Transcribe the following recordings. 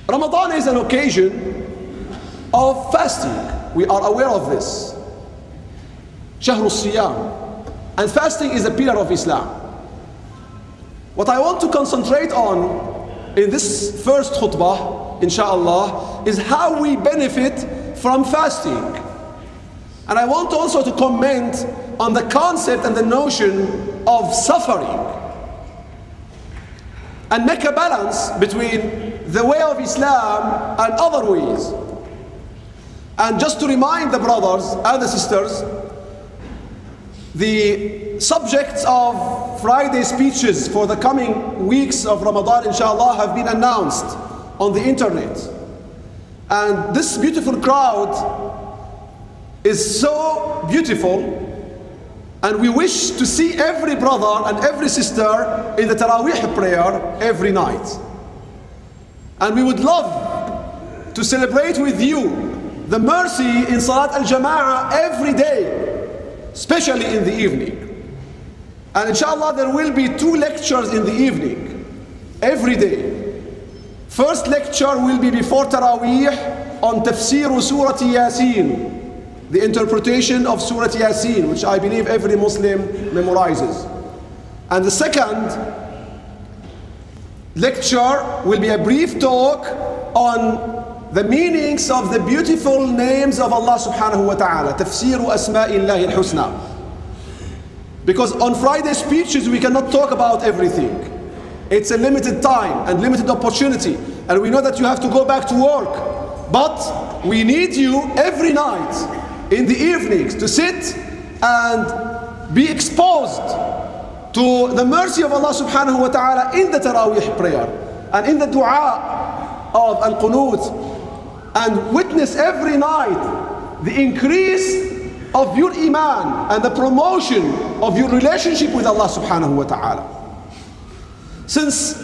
Ramadan is an occasion of fasting. We are aware of this. Shahr al-Siyam. And fasting is a pillar of Islam. What I want to concentrate on in this first khutbah, Insha'Allah, is how we benefit from fasting. And I want also to comment on the concept and the notion of suffering, and make a balance between the way of Islam and other ways. And just to remind the brothers and the sisters, the subjects of Friday speeches for the coming weeks of Ramadan, Insha'Allah, have been announced on the internet. And this beautiful crowd is so beautiful, and we wish to see every brother and every sister in the Taraweeh prayer every night. And we would love to celebrate with you the mercy in Salat al-Jama'ah every day, especially in the evening. And inshallah there will be 2 lectures in the evening, every day. First lecture will be before Taraweeh on Tafsir Surah Yasin, the interpretation of Surah Yasin, which I believe every Muslim memorizes. And the second lecture will be a brief talk on the meanings of the beautiful names of Allah subhanahu wa ta'ala, Tafsir Asma'illahi al-Husna. Because on Friday speeches we cannot talk about everything. It's a limited time and limited opportunity, and we know that you have to go back to work. But we need you every night in the evenings to sit and be exposed to the mercy of Allah subhanahu wa ta'ala in the Taraweeh prayer and in the dua of al-Qunut, and witness every night the increase of your iman and the promotion of your relationship with Allah subhanahu wa ta'ala. Since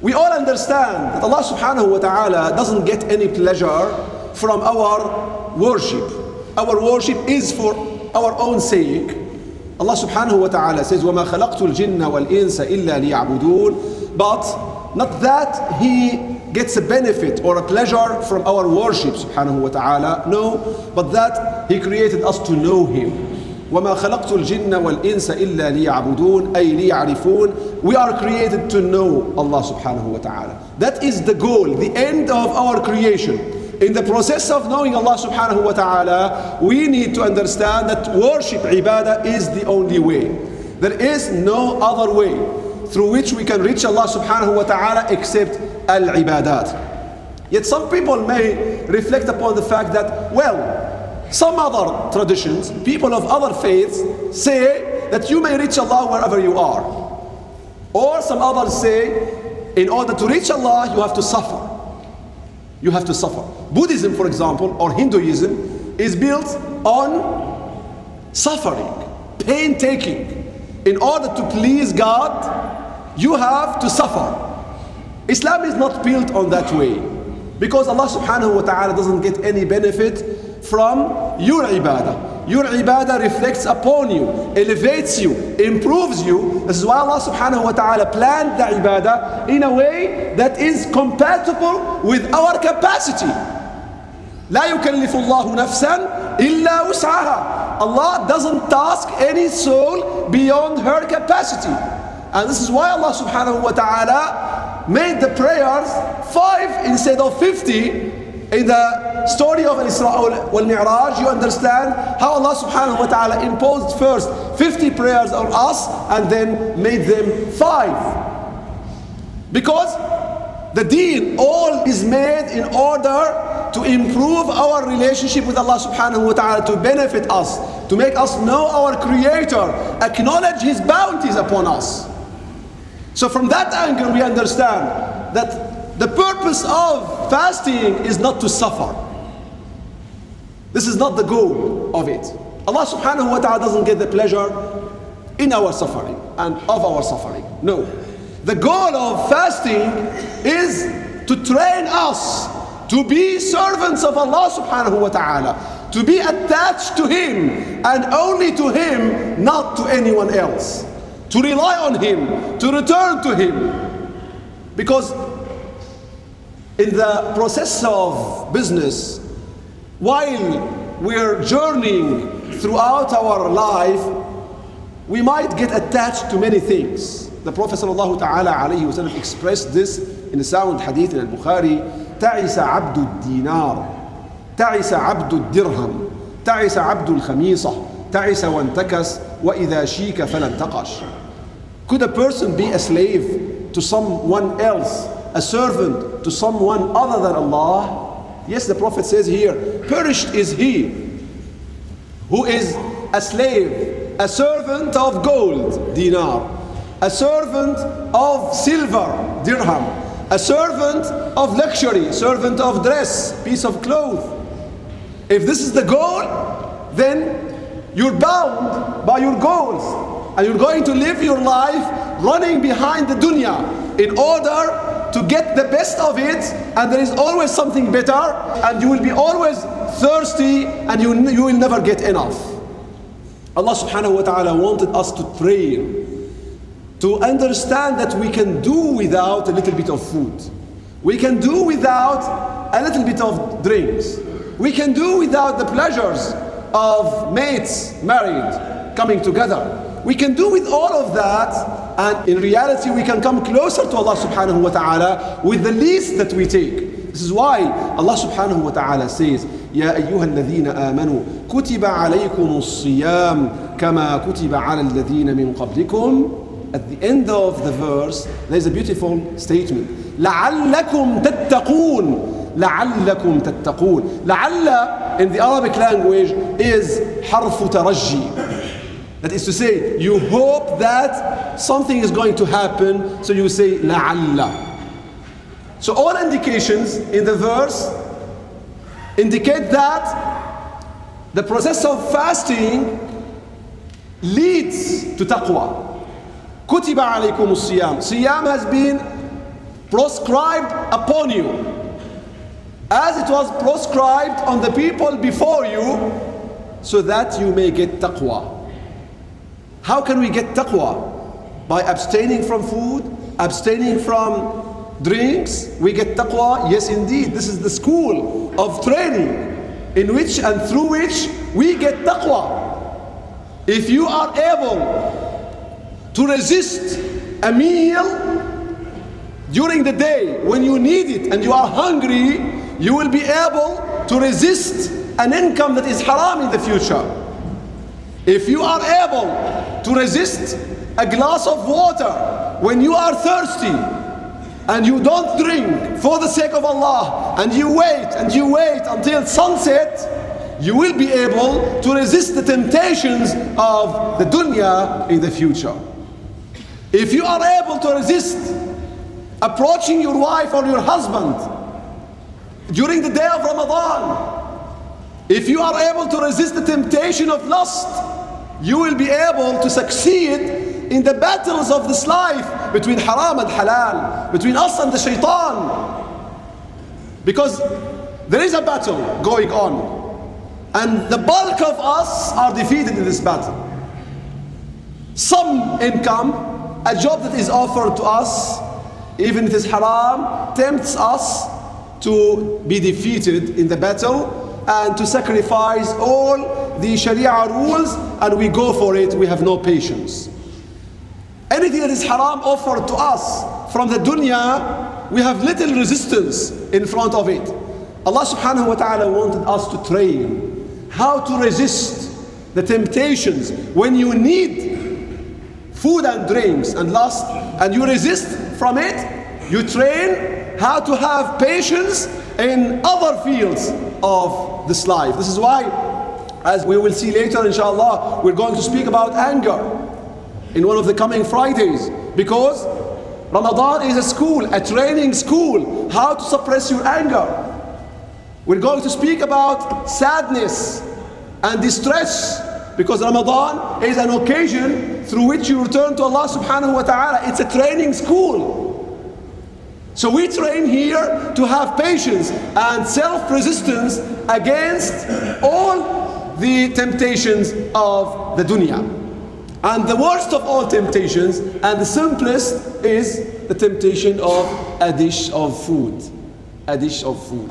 we all understand that Allah subhanahu wa ta'ala doesn't get any pleasure from our worship. Our worship is for our own sake. Allah subhanahu wa ta'ala says, وَمَا خَلَقْتُ الْجِنَّ وَالْإِنسَ إِلَّا لِيَعْبُدُونَ. But not that He gets a benefit or a pleasure from our worship subhanahu wa ta'ala. No, but that He created us to know Him. وَمَا خَلَقْتُ الْجِنَّ وَالْإِنسَ إِلَّا لِيَعْبُدُونَ أي لِيَعْرِفُونَ. We are created to know Allah subhanahu wa ta'ala. That is the goal, the end of our creation. In the process of knowing Allah subhanahu wa ta'ala, we need to understand that worship, ibadah, is the only way. There is no other way through which we can reach Allah subhanahu wa ta'ala except al-ibadat. Yet some people may reflect upon the fact that, well, some other traditions, people of other faiths, say that you may reach Allah wherever you are. Or some others say, in order to reach Allah, you have to suffer. You have to suffer. Buddhism, for example, or Hinduism, is built on suffering, pain-taking. In order to please God, you have to suffer. Islam is not built on that way, because Allah subhanahu wa ta'ala doesn't get any benefit from your ibadah. Your ibadah reflects upon you, elevates you, improves you. This is why Allah subhanahu wa ta'ala planned the ibadah in a way that is compatible with our capacity. لا يكلف الله نفسا إلا وسعها. Allah doesn't task any soul beyond her capacity. And this is why Allah subhanahu wa ta'ala made the prayers 5 instead of 50. In the story of Al-Isra wal-Mi'raj, you understand how Allah subhanahu wa ta'ala imposed first 50 prayers on us and then made them 5. Because the deen all is made in order to improve our relationship with Allah subhanahu wa ta'ala, to benefit us, to make us know our Creator, acknowledge His bounties upon us. So from that angle we understand that the purpose of fasting is not to suffer. This is not the goal of it. Allah subhanahu wa ta'ala doesn't get the pleasure in our suffering and of our suffering. No. The goal of fasting is to train us to be servants of Allah subhanahu wa ta'ala, to be attached to Him and only to Him, not to anyone else. To rely on Him, to return to Him. Because in the process of business, while we're journeying throughout our life, we might get attached to many things. The Prophet ﷺ expressed this in a sound hadith in al-Bukhari: تعس عبد الدينار تعس عبد الدرهم تعس عبد الخميصة تعس وانتكس وإذا شيك فلا انتقش. Could a person be a slave to someone else, a servant to someone other than Allah? Yes, the Prophet says here, perished is he who is a slave, a servant of gold, dinar, a servant of silver, dirham, a servant of luxury, servant of dress, piece of cloth. If this is the goal, then you're bound by your goals, and you're going to live your life running behind the dunya in order to get the best of it, and there is always something better, and you will be always thirsty, and you will never get enough. Allah subhanahu wa ta'ala wanted us to train, to understand that we can do without a little bit of food. We can do without a little bit of drinks. We can do without the pleasures of mates married, coming together. We can do with all of that, and in reality we can come closer to Allah subhanahu wa ta'ala with the least that we take. This is why Allah subhanahu wa ta'ala says, يا أيها الذين آمنوا كتب عليكم الصيام كما كتب على الذين من قبلكم. At the end of the verse, there is a beautiful statement. لعلكم تتقون. لعلكم تتقون. لعل in the Arabic language is حرف ترجي. That is to say, you hope that something is going to happen, so you say لعل. So all indications in the verse indicate that the process of fasting leads to taqwa. كتب عليكم الصيام. Siyam has been proscribed upon you, as it was proscribed on the people before you, so that you may get taqwa. How can we get taqwa? By abstaining from food, abstaining from drinks. We get taqwa. Yes, indeed, this is the school of training in which and through which we get taqwa. If you are able to resist a meal during the day when you need it and you are hungry, you will be able to resist an income that is haram in the future. If you are able to resist a glass of water when you are thirsty and you don't drink for the sake of Allah, and you wait until sunset, you will be able to resist the temptations of the dunya in the future. If you are able to resist approaching your wife or your husband during the day of Ramadan, if you are able to resist the temptation of lust, you will be able to succeed in the battles of this life between haram and halal, between us and the shaitan. Because there is a battle going on, and the bulk of us are defeated in this battle. Some income, a job that is offered to us, even if it is haram, tempts us to be defeated in the battle and to sacrifice all the Sharia rules, and we go for it. We have no patience. Anything that is haram offered to us from the dunya, we have little resistance in front of it. Allah subhanahu wa ta'ala wanted us to train how to resist the temptations when you need food and drinks and lust, and you resist from it. You train how to have patience in other fields of this life. This is why, as we will see later Insha'Allah, we're going to speak about anger in one of the coming Fridays, because Ramadan is a school, a training school, how to suppress your anger. We're going to speak about sadness and distress, because Ramadan is an occasion through which you return to Allah subhanahu wa ta'ala. It's a training school. So we train here to have patience and self-resistance against all the temptations of the dunya. And the worst of all temptations, and the simplest, is the temptation of a dish of food. a dish of food.